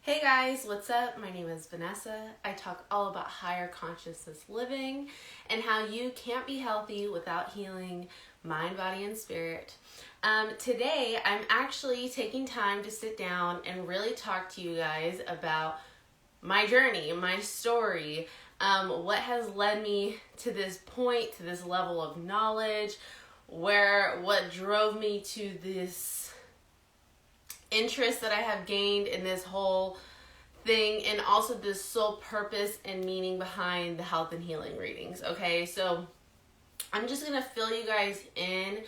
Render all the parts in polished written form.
Hey guys, what's up? My name is Vanessa. I talk all about higher consciousness living and how you can't be healthy without healing mind, body, and spirit. Today, I'm actually taking time to sit down and really talk to you guys about my journey, my story, what has led me to this point, to this level of knowledge, what drove me to this interest that I have gained in this whole thing, and also this sole purpose and meaning behind the health and healing readings. Okay, so I'm just gonna fill you guys in.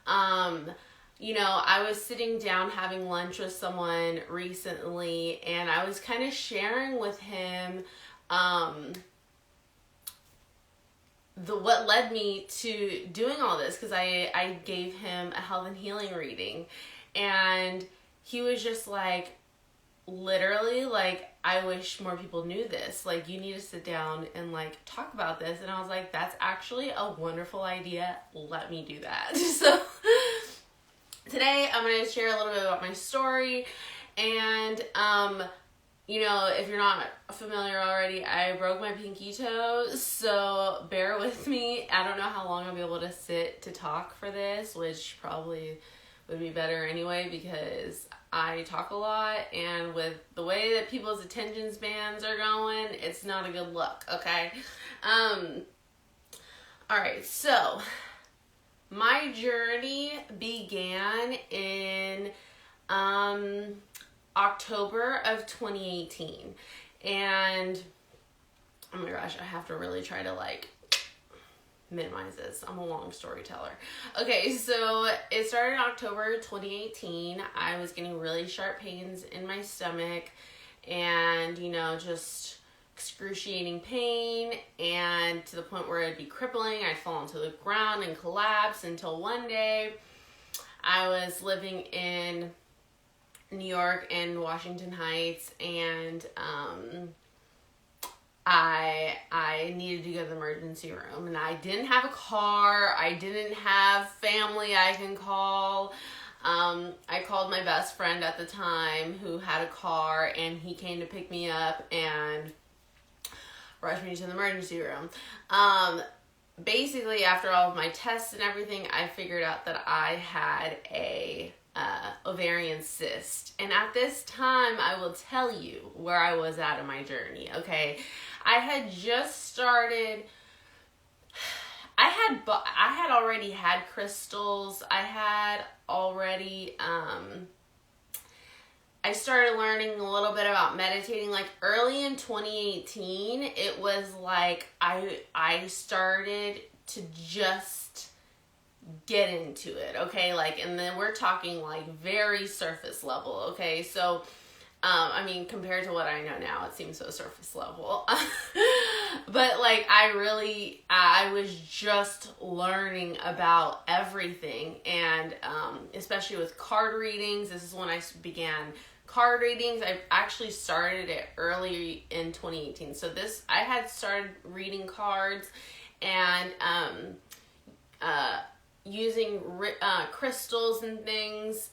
I was sitting down having lunch with someone recently, and I was kind of sharing with him what led me to doing all this, because I gave him a health and healing reading, and he was just like, literally, like, I wish more people knew this. Like, you need to sit down and, like, talk about this. And I was like, that's actually a wonderful idea. Let me do that. So today I'm going to share a little bit about my story. And, if you're not familiar already, I broke my pinky toe. So bear with me. I don't know how long I'll be able to sit to talk for this, which probably would be better anyway, because I talk a lot, and with the way that people's attention spans are going, it's not a good look, okay? Alright, so my journey began in October of 2018, and oh my gosh, I have to really try to minimize this. I'm a long storyteller. Okay, so it started in October 2018. I was getting really sharp pains in my stomach and, just excruciating pain, and to the point where it'd be crippling. I'd fall onto the ground and collapse until one day I was living in New York and Washington Heights, and I needed to go to the emergency room, and I didn't have a car. I didn't have family I can call. I called my best friend at the time who had a car, and he came to pick me up and rushed me to the emergency room. Basically, after all of my tests and everything, I figured out that I had a ovarian cyst. And at this time, I will tell you where I was at in my journey, okay? I had just started, I had already had crystals. I had already, I started learning a little bit about meditating, like early in 2018. It was like, I started to just get into it, okay? And then we're talking very surface level, okay? So, compared to what I know now, it seems so surface level. But I was just learning about everything, and especially with card readings. This is when I began card readings. I actually started it early in 2018. So I had started reading cards and using crystals and things,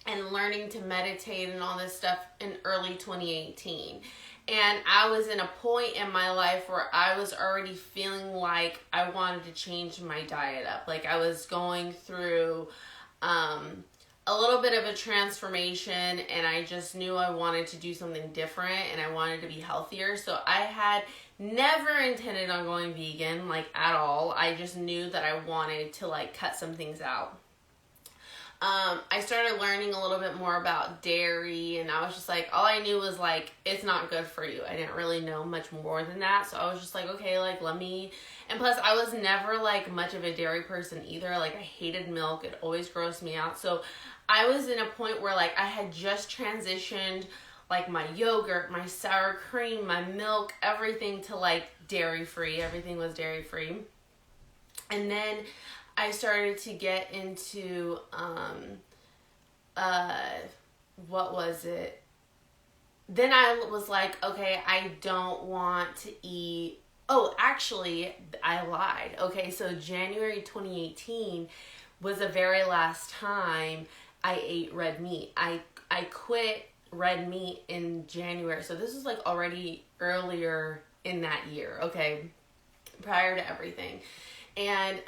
and learning to meditate and all this stuff in early 2018. And I was in a point in my life where I was already feeling like I wanted to change my diet up. I was going through a little bit of a transformation, and I just knew I wanted to do something different, and I wanted to be healthier. So I had never intended on going vegan, at all. I just knew that I wanted to, cut some things out. I started learning a little bit more about dairy, and I was just all I knew was it's not good for you. I didn't really know much more than that. So I was just okay, let me, and plus I was never much of a dairy person either. I hated milk. It always grossed me out. So I was in a point where I had just transitioned my yogurt, my sour cream, my milk, everything to dairy free. Everything was dairy free. And then I started to get into, what was it? Then I was okay, I don't want to eat. Oh, actually, I lied. Okay, so January 2018 was the very last time I ate red meat. I quit red meat in January. So this was like already earlier in that year, okay, prior to everything. And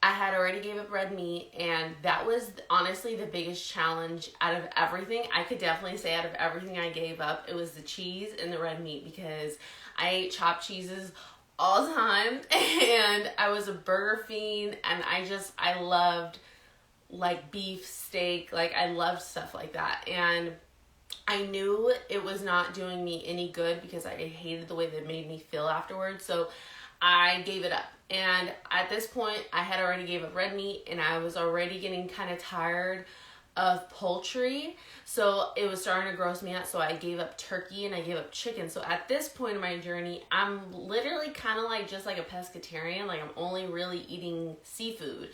I had already gave up red meat, and that was honestly the biggest challenge out of everything. I could definitely say out of everything I gave up, it was the cheese and the red meat, because I ate chopped cheeses all the time, and I was a burger fiend, and I loved like beef, steak, like I loved stuff like that. And I knew it was not doing me any good because I hated the way that it made me feel afterwards. So I gave it up. And at this point, I had already gave up red meat, and I was already getting kind of tired of poultry. So it was starting to gross me out. So I gave up turkey and I gave up chicken. So at this point in my journey, I'm literally kind of like just like a pescatarian. Like I'm only really eating seafood.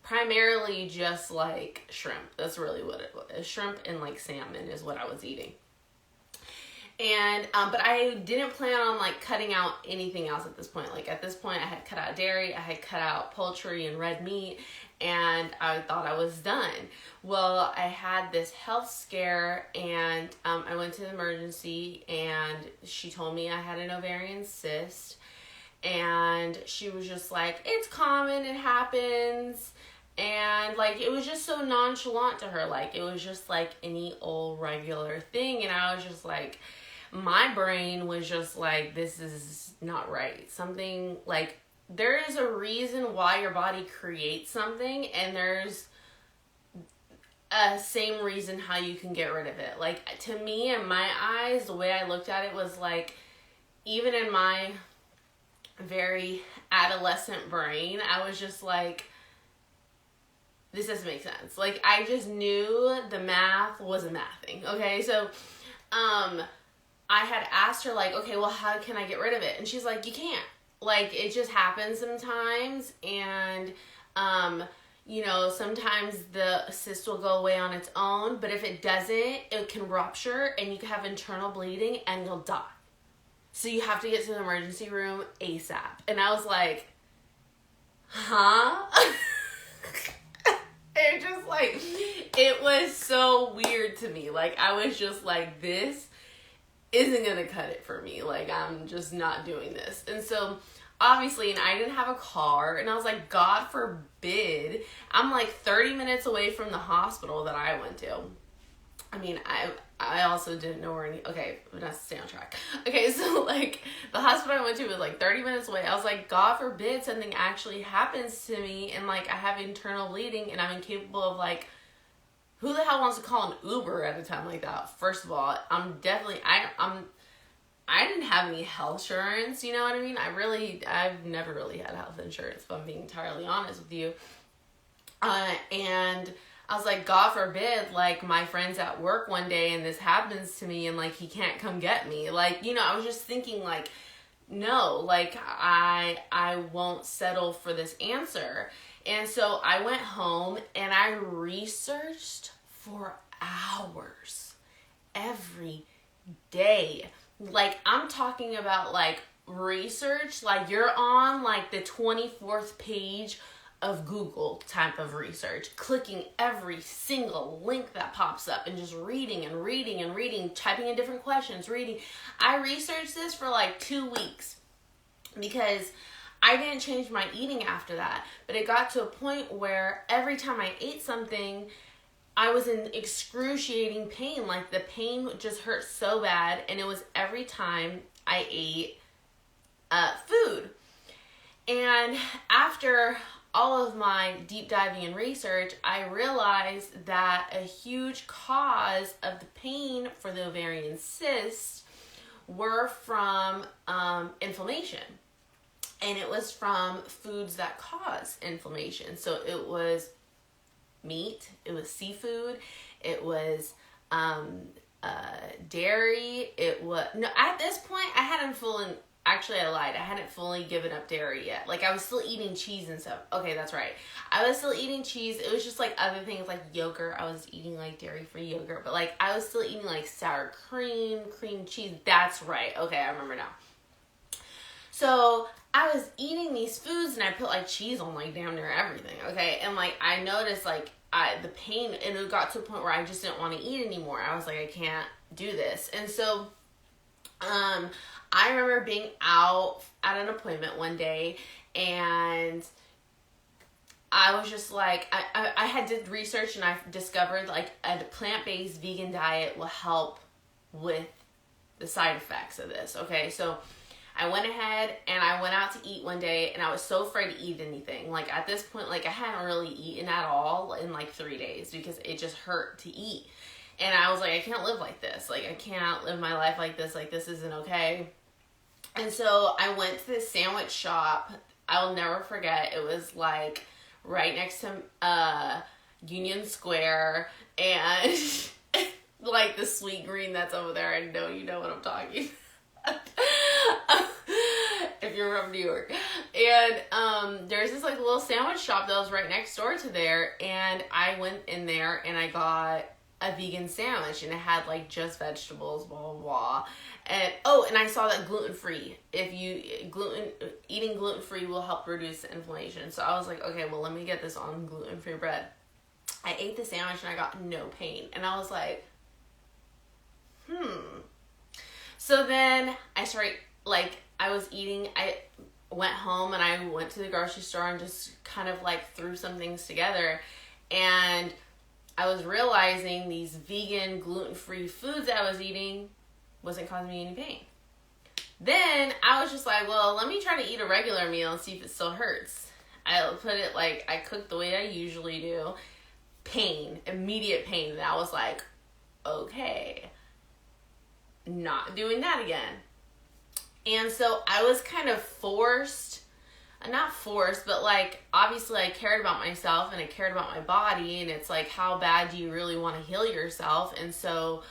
Primarily just like shrimp. That's really what it was. Shrimp and like salmon is what I was eating. And but I didn't plan on like cutting out anything else at this point. Like at this point I had cut out dairy, I had cut out poultry and red meat, and I thought I was done. Well, I had this health scare, and I went to the emergency, and she told me I had an ovarian cyst, and she was just like, it's common, it happens. And like it was just so nonchalant to her, like it was just like any old regular thing. And I was just like, my brain was just like, this is not right. Something like, there is a reason why your body creates something, and there's a same reason how you can get rid of it. Like to me, in my eyes, the way I looked at it was like, even in my very adolescent brain, I was just like, this doesn't make sense. Like, I just knew the math wasn't mathing, okay? So, I had asked her, like, okay, well, how can I get rid of it? And she's like, you can't. Like, it just happens sometimes, and, you know, sometimes the cyst will go away on its own, but if it doesn't, it can rupture, and you can have internal bleeding, and you'll die. So you have to get to the emergency room ASAP. And I was like, huh? It just like, it was so weird to me. Like, I was just like, this isn't gonna cut it for me. Like, I'm just not doing this. And so, obviously, and I didn't have a car, and I was like, God forbid, I'm like 30 minutes away from the hospital that I went to. I mean, I also didn't know where okay, let's stay on track. Okay, so like the hospital I went to was like 30 minutes away. I was like, God forbid something actually happens to me, and like I have internal bleeding, and I'm incapable of like, who the hell wants to call an Uber at a time like that? First of all, I didn't have any health insurance, you know what I mean? I've never really had health insurance, if I'm being entirely honest with you. And I was like, God forbid, like, my friend's at work one day and this happens to me and, like, he can't come get me. Like, you know, I was just thinking, like, no, like, I won't settle for this answer. And so I went home and I researched for hours every day. Like, I'm talking about, like, research, like, you're on, like, the 24th page of Google type of research, clicking every single link that pops up and just reading and reading and reading, typing in different questions, reading. I researched this for like 2 weeks because I didn't change my eating after that. But it got to a point where every time I ate something, I was in excruciating pain. Like the pain just hurt so bad, and it was every time I ate food. And after all of my deep diving and research, I realized that a huge cause of the pain for the ovarian cysts were from inflammation. And it was from foods that cause inflammation. So it was meat, it was seafood, it was dairy, at this point I hadn't actually, I lied. I hadn't fully given up dairy yet. Like, I was still eating cheese and stuff. Okay, that's right. I was still eating cheese. It was just, like, other things, like yogurt. I was eating, like, dairy-free yogurt. But, like, I was still eating, like, sour cream cheese. That's right. Okay, I remember now. So, I was eating these foods, and I put, like, cheese on, like, damn near everything, okay? And, like, I noticed, like, the pain, and it got to a point where I just didn't want to eat anymore. I was like, I can't do this. And so I remember being out at an appointment one day, and I was just like, I had did research, and I discovered like a plant-based vegan diet will help with the side effects of this. Okay, so I went ahead and I went out to eat one day, and I was so afraid to eat anything. Like at this point, like I hadn't really eaten at all in like 3 days because it just hurt to eat. And I was like, I can't live like this. Like I can't live my life like this. Like this isn't okay. And so I went to this sandwich shop. I'll never forget. It was like right next to Union Square, and like the Sweet Green that's over there. I know you know what I'm talking if you're from New York. And there's this like little sandwich shop that was right next door to there, and I went in there and I got a vegan sandwich, and it had like just vegetables, blah blah blah. And and I saw that gluten-free. If you eating gluten-free will help reduce inflammation. So I was like, okay, well, let me get this on gluten-free bread. I ate the sandwich and I got no pain. And I was like, So then I started, like, I was eating, I went home and I went to the grocery store and just kind of like threw some things together. And I was realizing these vegan, gluten-free foods that I was eating wasn't causing me any pain. Then I was just like, well, let me try to eat a regular meal and see if it still hurts. I put it like, I cooked the way I usually do. Pain, immediate pain. And I was like, okay, not doing that again. And so I was kind of not forced, but like, obviously I cared about myself and I cared about my body. And it's like, how bad do you really want to heal yourself? And so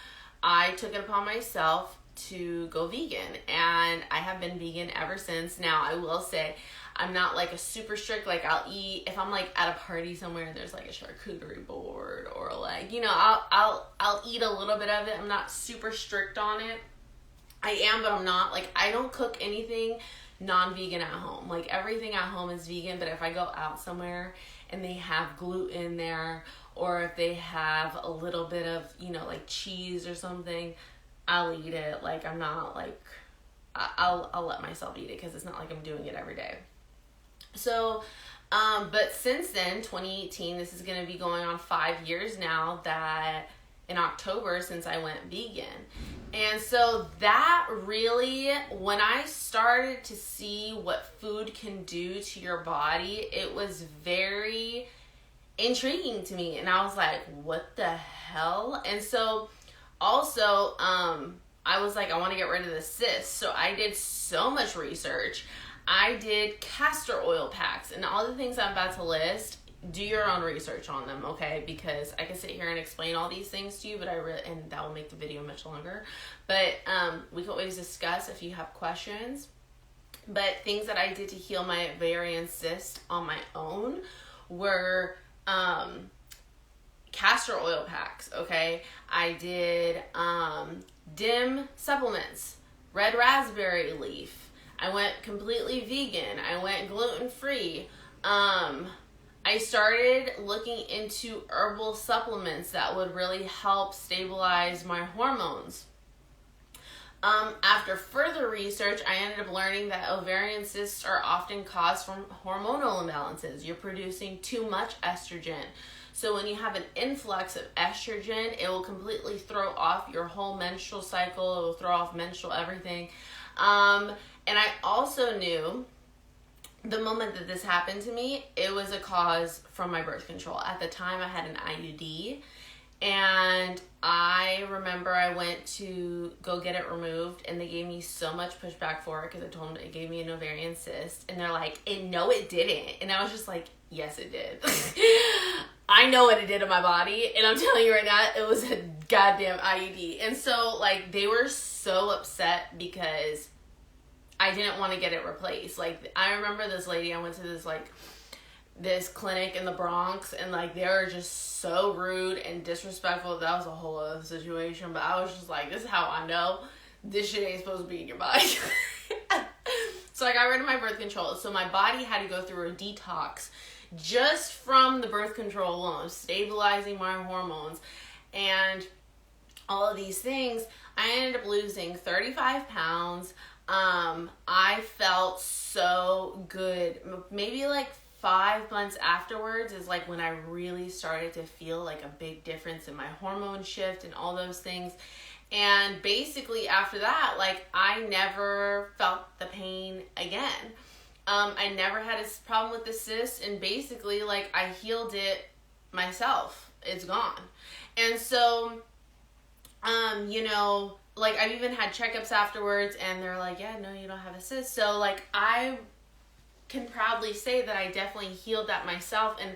I took it upon myself to go vegan, and I have been vegan ever since. Now, I will say, I'm not like a super strict, like I'll eat, if I'm like at a party somewhere and there's like a charcuterie board, or like, you know, I'll eat a little bit of it. I'm not super strict on it. I am, but I'm not. Like, I don't cook anything non-vegan at home. Like, everything at home is vegan, but if I go out somewhere and they have gluten there, or if they have a little bit of, you know, like cheese or something, I'll eat it. Like, I'm not like, I'll let myself eat it because it's not like I'm doing it every day. So, but since then, 2018, this is going to be going on 5 years now, that in October, since I went vegan. And so that really, when I started to see what food can do to your body, it was very intriguing to me. And I was like, what the hell? And so also, I was like, I want to get rid of the cysts. So I did so much research. I did castor oil packs, and all the things I'm about to list, do your own research on them, okay? Because I can sit here and explain all these things to you, but and that will make the video much longer. But we can always discuss if you have questions. But things that I did to heal my ovarian cyst on my own were castor oil packs, okay? I did DIM supplements, red raspberry leaf. I went completely vegan. I went gluten-free. I started looking into herbal supplements that would really help stabilize my hormones. After further research, I ended up learning that ovarian cysts are often caused from hormonal imbalances. You're producing too much estrogen. So when you have an influx of estrogen, it will completely throw off your whole menstrual cycle. It will throw off menstrual everything. And I also knew the moment that this happened to me, it was a cause from my birth control. At the time, I had an IUD, and I remember I went to go get it removed, and they gave me so much pushback for it because I told them it gave me an ovarian cyst, and they're like, no, it didn't. And I was just like, yes, it did. I know what it did to my body, and I'm telling you right now, it was a goddamn IUD. And so, like, they were so upset because I didn't want to get it replaced. Like, I remember this lady, I went to this clinic in the Bronx, and like, they were just so rude and disrespectful. That was a whole other situation, but I was just like, this is how I know this shit ain't supposed to be in your body. So I got rid of my birth control. So my body had to go through a detox just from the birth control alone, stabilizing my hormones and all of these things. I ended up losing 35 pounds. I felt so good. Maybe like 5 months afterwards is like when I really started to feel like a big difference in my hormone shift and all those things. And basically after that, like, I never felt the pain again. I never had a problem with the cyst, and basically, like, I healed it myself. It's gone. And so, you know, like, I've even had checkups afterwards, and they're like, yeah, no, you don't have a cyst. So, like, I can proudly say that I definitely healed that myself, and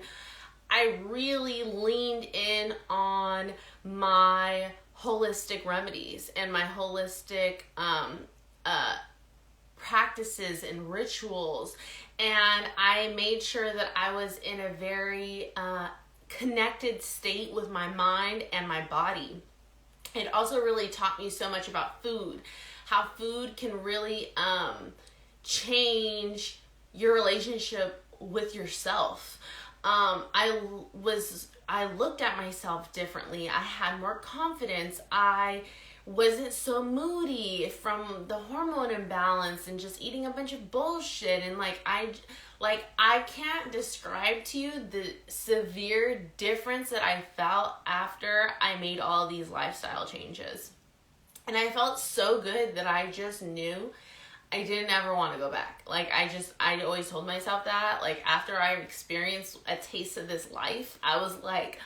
I really leaned in on my holistic remedies and my holistic practices and rituals, and I made sure that I was in a very connected state with my mind and my body. It also really taught me so much about food, how food can really change your relationship with yourself. I looked at myself differently. I had more confidence. I wasn't so moody from the hormone imbalance and just eating a bunch of bullshit. And I can't describe to you the severe difference that I felt after I made all these lifestyle changes. And I felt so good that I just knew I didn't ever want to go back. Like, I always told myself that. Like, after I experienced a taste of this life, I was like,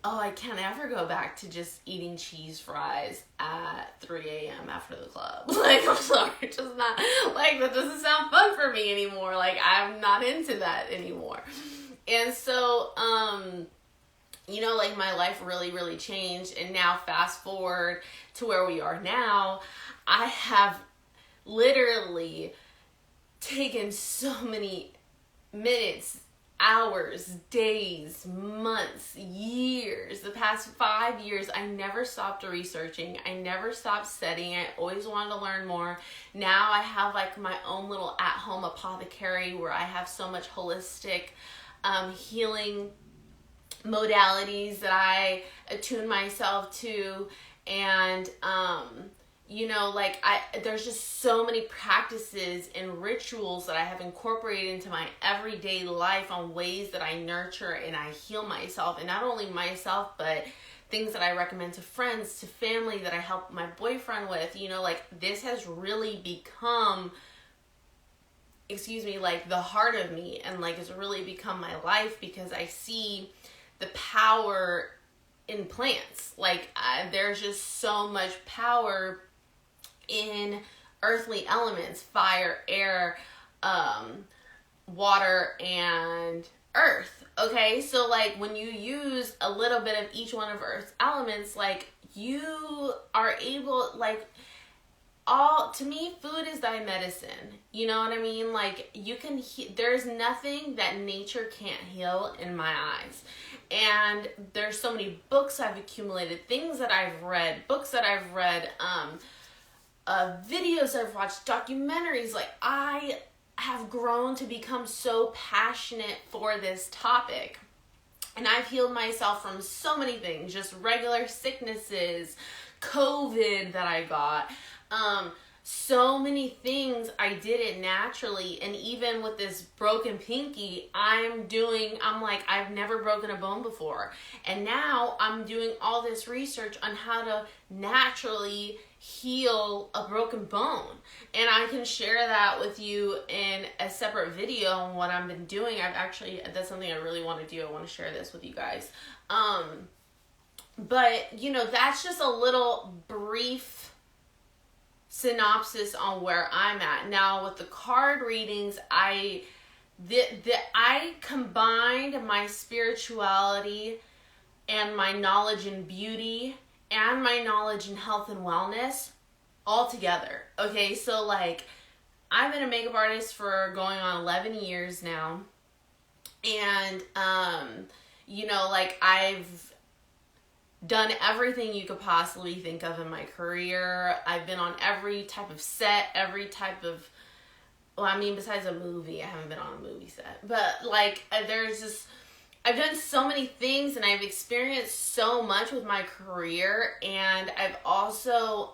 oh, I can't ever go back to just eating cheese fries at 3 a.m. after the club. Like, I'm sorry, just not, like, that doesn't sound fun for me anymore. Like, I'm not into that anymore. And so, you know, like, my life really, really changed. And now, fast forward to where we are now, I have literally taken so many minutes, hours, days, months, years. The past 5 years, I never stopped researching. I never stopped studying. I always wanted to learn more. Now I have like my own little at-home apothecary where I have so much holistic healing modalities that I attune myself to. And you know, like, there's just so many practices and rituals that I have incorporated into my everyday life on ways that I nurture and I heal myself. And not only myself, but things that I recommend to friends, to family, that I help my boyfriend with. You know, like, this has really become, like, the heart of me. And, like, it's really become my life because I see the power in plants. Like, there's just so much power in earthly elements: fire, air, water, and earth. Okay, so like when you use a little bit of each one of Earth's elements, like, you are able, like, to me, food is thy medicine. You know what I mean? Like, you can, there's nothing that nature can't heal in my eyes. And there's so many books I've accumulated, things that I've read, videos I've watched, documentaries. Like, I have grown to become so passionate for this topic. And I've healed myself from so many things, just regular sicknesses, COVID that I got, so many things. I did it naturally. And even with this broken pinky, I'm like, I've never broken a bone before. And now I'm doing all this research on how to naturally heal a broken bone. And I can share that with you in a separate video on what I've been doing. That's something I really want to do. I want to share this with you guys. But, you know, that's just a little brief synopsis on where I'm at. Now, with the card readings, I combined my spirituality and my knowledge in beauty and my knowledge in health and wellness all together. Okay, so like, I've been a makeup artist for going on 11 years now. And, you know, like, I've done everything you could possibly think of in my career. I've been on every type of set, every type of well, I mean, besides a movie, I haven't been on a movie set. But, like, there's just, I've done so many things and I've experienced so much with my career. And I've also,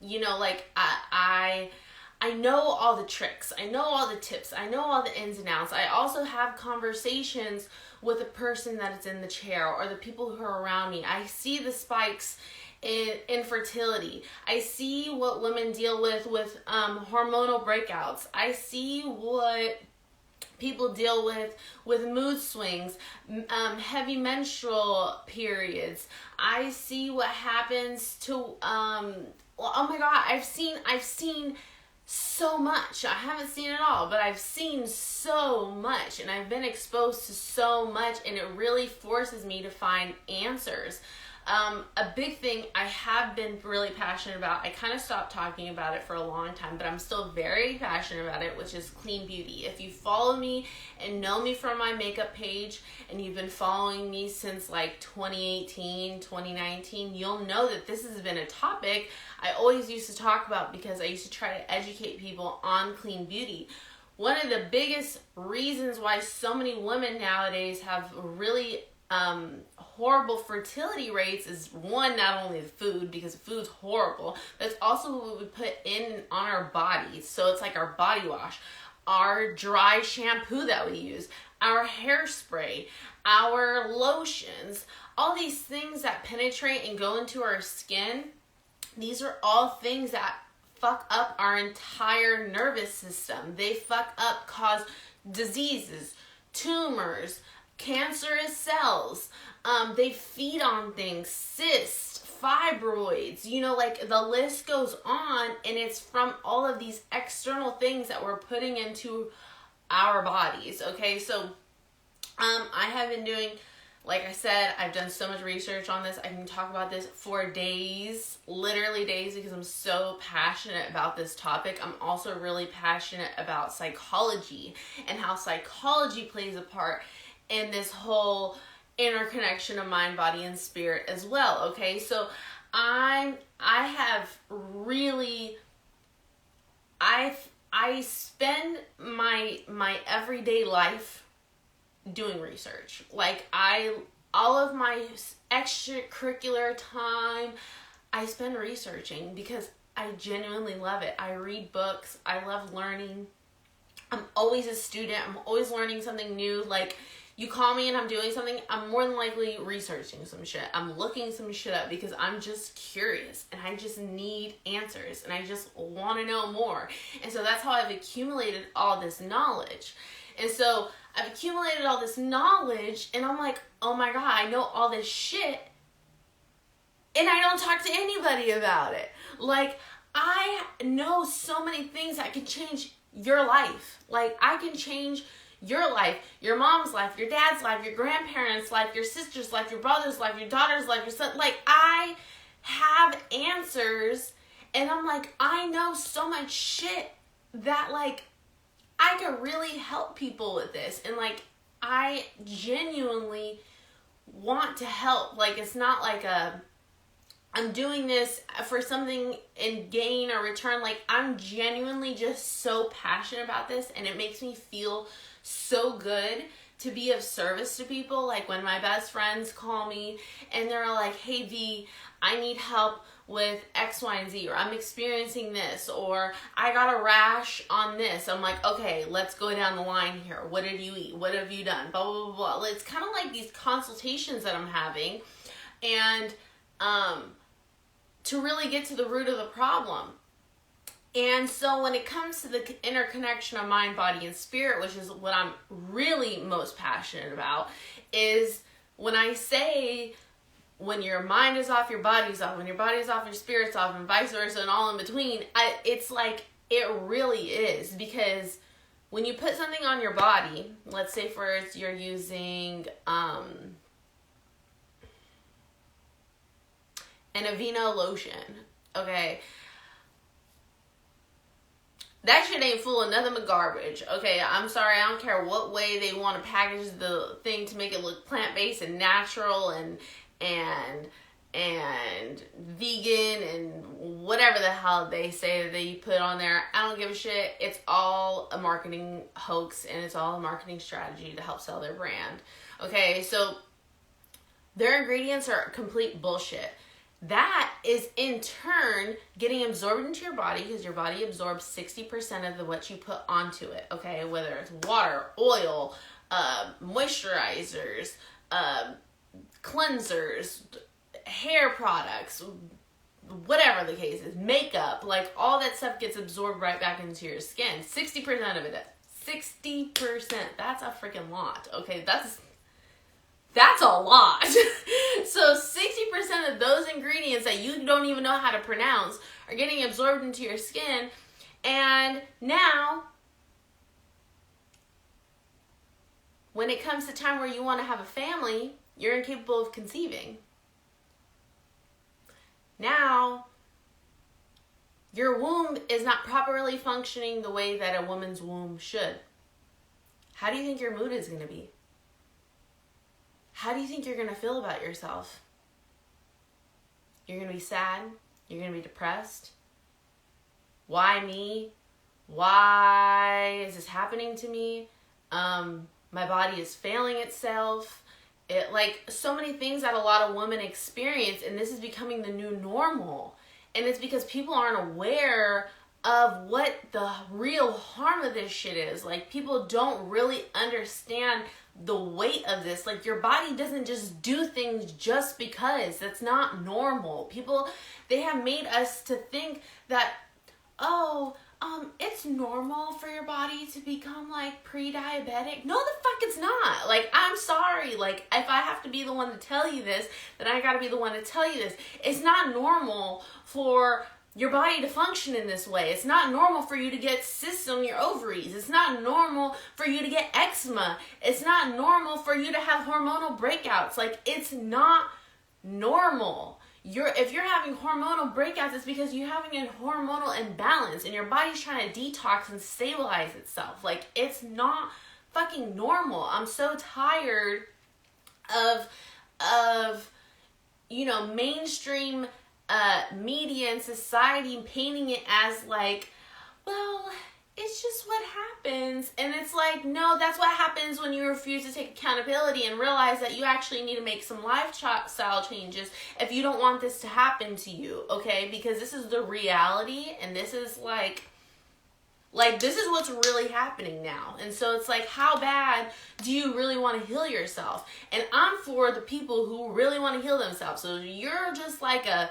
you know, like, I know all the tricks. I know all the tips. I know all the ins and outs. I also have conversations with the person that is in the chair or the people who are around me. I see the spikes in infertility. I see what women deal with hormonal breakouts. I see what people deal with mood swings, heavy menstrual periods. I see what happens to well, oh my God, I've seen so much. I haven't seen it all, but I've seen so much and I've been exposed to so much, and it really forces me to find answers. A big thing I have been really passionate about, I kind of stopped talking about it for a long time, but I'm still very passionate about it, which is clean beauty. If you follow me and know me from my makeup page, and you've been following me since like 2018, 2019, you'll know that this has been a topic I always used to talk about because I used to try to educate people on clean beauty. One of the biggest reasons why so many women nowadays have really horrible fertility rates is, one, not only the food, because food's horrible, but it's also what we put in on our bodies. So it's like our body wash, our dry shampoo that we use, our hairspray, our lotions, all these things that penetrate and go into our skin. These are all things that fuck up our entire nervous system. They fuck up, cause diseases, tumors, cancerous cells. They feed on things, cysts, fibroids, you know, like the list goes on, and it's from all of these external things that we're putting into our bodies. Okay, so I have been doing, like I said, I've done so much research on this. I can talk about this for days, literally days, because I'm so passionate about this topic. I'm also really passionate about psychology and how psychology plays a part in this whole interconnection of mind, body, and spirit as well. Okay, so I spend my everyday life doing research. Like, all of my extracurricular time I spend researching because I genuinely love it. I read books. I love learning. I'm always a student. I'm always learning something new. Like, you call me and I'm doing something, I'm more than likely researching some shit. I'm looking some shit up because I'm just curious and I just need answers and I just want to know more. And so that's how I've accumulated all this knowledge. And so I've accumulated all this knowledge and I'm like, oh my God, I know all this shit and I don't talk to anybody about it. Like, I know so many things that can change your life. Like, I can change your life, your mom's life, your dad's life, your grandparents' life, your sister's life, your brother's life, your daughter's life, your son. Like, I have answers, and I'm like, I know so much shit that, like, I could really help people with this. And, like, I genuinely want to help. Like, it's not like I'm doing this for something in gain or return. Like, I'm genuinely just so passionate about this, and it makes me feel so good to be of service to people. Like, when my best friends call me and they're like, hey V, I need help with X, Y, and Z, or I'm experiencing this, or I got a rash on this. I'm like, okay, let's go down the line here. What did you eat? What have you done? Blah, blah, blah, blah. It's kind of like these consultations that I'm having, and to really get to the root of the problem. And so when it comes to the interconnection of mind, body, and spirit, which is what I'm really most passionate about, is when I say when your mind is off, your body's off, when your body's off, your spirit's off, and vice versa, and all in between, it's like, it really is. Because when you put something on your body, let's say first you're using an Aveeno lotion, okay? That shit ain't full of nothing but garbage. Okay, I'm sorry, I don't care what way they want to package the thing to make it look plant-based and natural and vegan and whatever the hell they say that you put on there. I don't give a shit. It's all a marketing hoax, and it's all a marketing strategy to help sell their brand. Okay, so their ingredients are complete bullshit. That is in turn getting absorbed into your body, because your body absorbs 60% of what you put onto it. Okay, whether it's water, oil, moisturizers, cleansers, hair products, whatever the case is, makeup, like all that stuff gets absorbed right back into your skin. 60% of it. 60%. That's a freaking lot. Okay, that's a lot. So 60% of those ingredients that you don't even know how to pronounce are getting absorbed into your skin. And now, when it comes to time where you want to have a family, you're incapable of conceiving. Now, your womb is not properly functioning the way that a woman's womb should. How do you think your mood is going to be? How do you think you're going to feel about yourself? You're going to be sad? You're going to be depressed? Why me? Why is this happening to me? My body is failing itself. Like so many things that a lot of women experience, and this is becoming the new normal. And it's because people aren't aware of what the real harm of this shit is. Like, people don't really understand the weight of this. Like, your body doesn't just do things just because. That's not normal. People, they have made us to think that, it's normal for your body to become like pre-diabetic. No, the fuck it's not. Like, I'm sorry. Like, if I have to be the one to tell you this, then I gotta be the one to tell you this. It's not normal for your body to function in this way. It's not normal for you to get cysts on your ovaries. It's not normal for you to get eczema. It's not normal for you to have hormonal breakouts. Like, it's not normal. If you're having hormonal breakouts, it's because you're having a hormonal imbalance and your body's trying to detox and stabilize itself. Like, it's not fucking normal. I'm so tired of mainstream media and society painting it as like, well, it's just what happens. And it's like, no, that's what happens when you refuse to take accountability and realize that you actually need to make some lifestyle changes if you don't want this to happen to you, okay? Because this is the reality, and this is like this is what's really happening now. And so it's like, how bad do you really want to heal yourself? And I'm for the people who really want to heal themselves. So you're just like I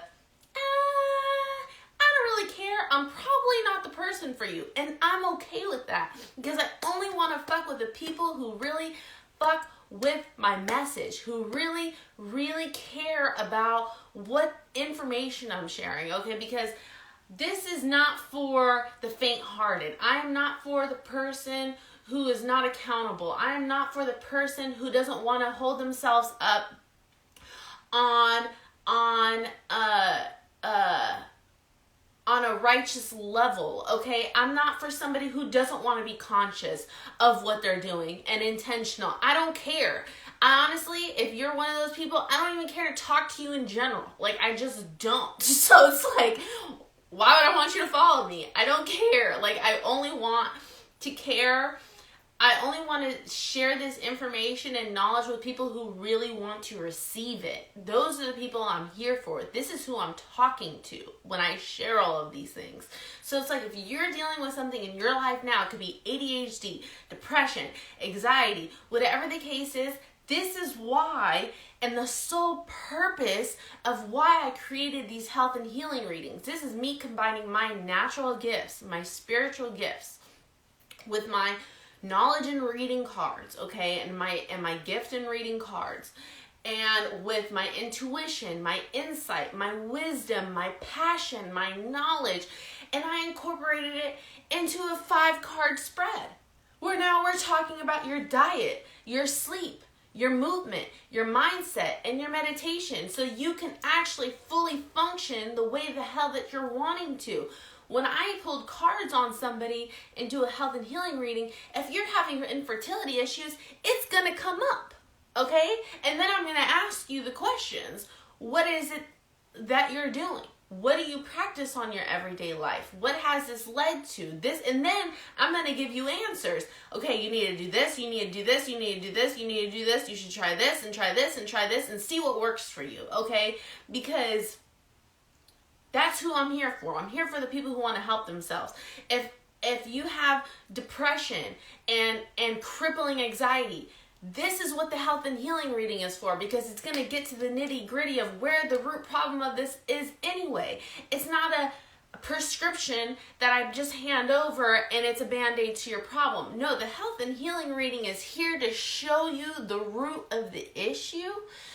don't really care. I'm probably not the person for you. And I'm okay with that, because I only want to fuck with the people who really fuck with my message, who really, really care about what information I'm sharing, okay? Because this is not for the faint-hearted. I am not for the person who is not accountable. I am not for the person who doesn't want to hold themselves up on a righteous level, okay? I'm not for somebody who doesn't want to be conscious of what they're doing and intentional. I don't care. Honestly, if you're one of those people, I don't even care to talk to you in general. Like, I just don't. So it's like, why would I want you to follow me? I don't care. Like, I only want to care. I only want to share this information and knowledge with people who really want to receive it. Those are the people I'm here for. This is who I'm talking to when I share all of these things. So it's like, if you're dealing with something in your life now, it could be ADHD, depression, anxiety, whatever the case is, this is why, and the sole purpose of why I created these health and healing readings. This is me combining my natural gifts, my spiritual gifts, with my knowledge and reading cards, okay, and my gift in reading cards, and with my intuition, my insight, my wisdom, my passion, my knowledge, and I incorporated it into a 5-card spread, where now we're talking about your diet, your sleep, your movement, your mindset, and your meditation, so you can actually fully function the way the hell that you're wanting to. When I pulled cards on somebody and do a health and healing reading, if you're having infertility issues, it's going to come up, okay? And then I'm going to ask you the questions. What is it that you're doing? what do you practice on your everyday life? What has this led to? This, and then I'm going to give you answers. Okay, you need to do this, you need to do this, you need to do this, you need to do this, you should try this and try this and try this and see what works for you, okay? Because that's who I'm here for. I'm here for the people who want to help themselves. If you have depression and crippling anxiety, this is what the health and healing reading is for, because it's going to get to the nitty gritty of where the root problem of this is anyway. It's not a prescription that I just hand over and it's a band-aid to your problem. No, the health and healing reading is here to show you the root of the issue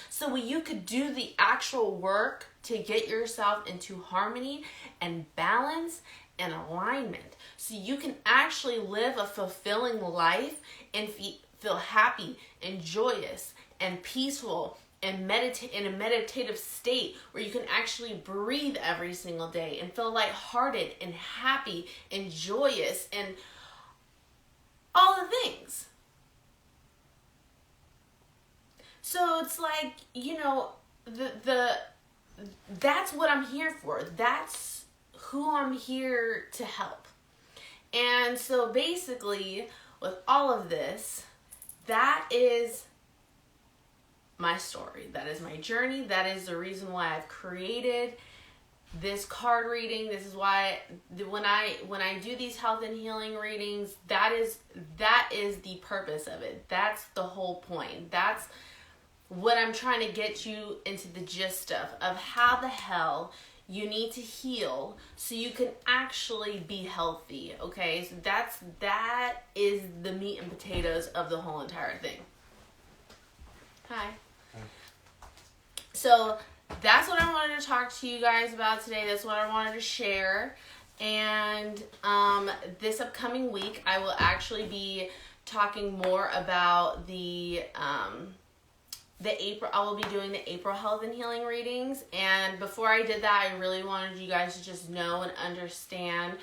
so you could do the actual work to get yourself into harmony and balance and alignment, so you can actually live a fulfilling life and feel happy and joyous and peaceful and meditate in a meditative state where you can actually breathe every single day and feel lighthearted and happy and joyous and all the things. So it's like, you know, that's what I'm here for. That's who I'm here to help. And so basically, with all of this, that is my story. That is my journey. That is the reason why I've created this card reading. This is why when I do these health and healing readings, that is the purpose of it. That's the whole point. That's what I'm trying to get you into the gist of how the hell you need to heal so you can actually be healthy, okay? So that is the meat and potatoes of the whole entire thing. Hi. So that's what I wanted to talk to you guys about today. That's what I wanted to share. And this upcoming week, I will actually be talking more about the April. I will be doing the April health and healing readings. And before I did that, I really wanted you guys to just know and understand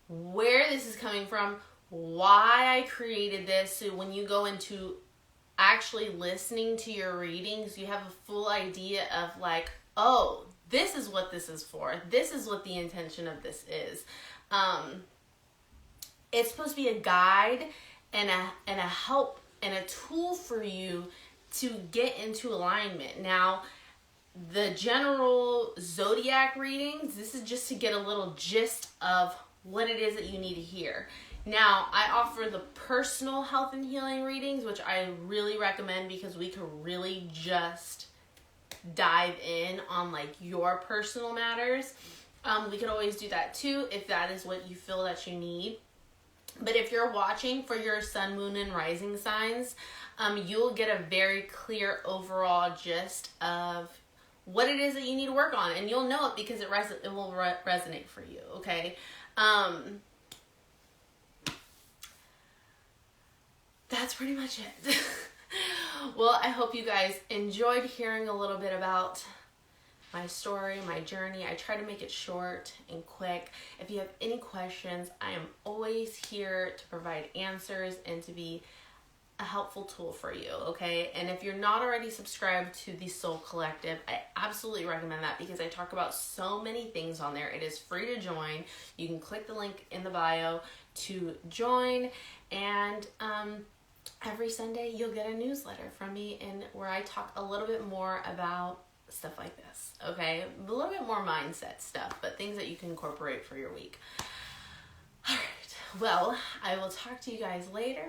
where this is coming from, why I created this. So when you go into actually listening to your readings, you have a full idea of like, oh, this is what this is for. This is what the intention of this is. It's supposed to be a guide and a help and a tool for you to get into alignment. Now, the general zodiac readings, this is just to get a little gist of what it is that you need to hear. Now, I offer the personal health and healing readings, which I really recommend because we can really just dive in on like your personal matters. We could always do that too if that is what you feel that you need. But if you're watching for your sun, moon, and rising signs, you'll get a very clear overall gist of what it is that you need to work on. And you'll know it because it will resonate for you, okay? That's pretty much it. Well, I hope you guys enjoyed hearing a little bit about my story, my journey. I try to make it short and quick. If you have any questions, I am always here to provide answers and to be a helpful tool for you, okay? And if you're not already subscribed to the Soul Collective, I absolutely recommend that because I talk about so many things on there. It is free to join. You can click the link in the bio to join, and every Sunday you'll get a newsletter from me where I talk a little bit more about stuff like this, okay? A little bit more mindset stuff, but things that you can incorporate for your week. All right, well, I will talk to you guys later,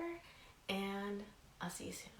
and I'll see you soon.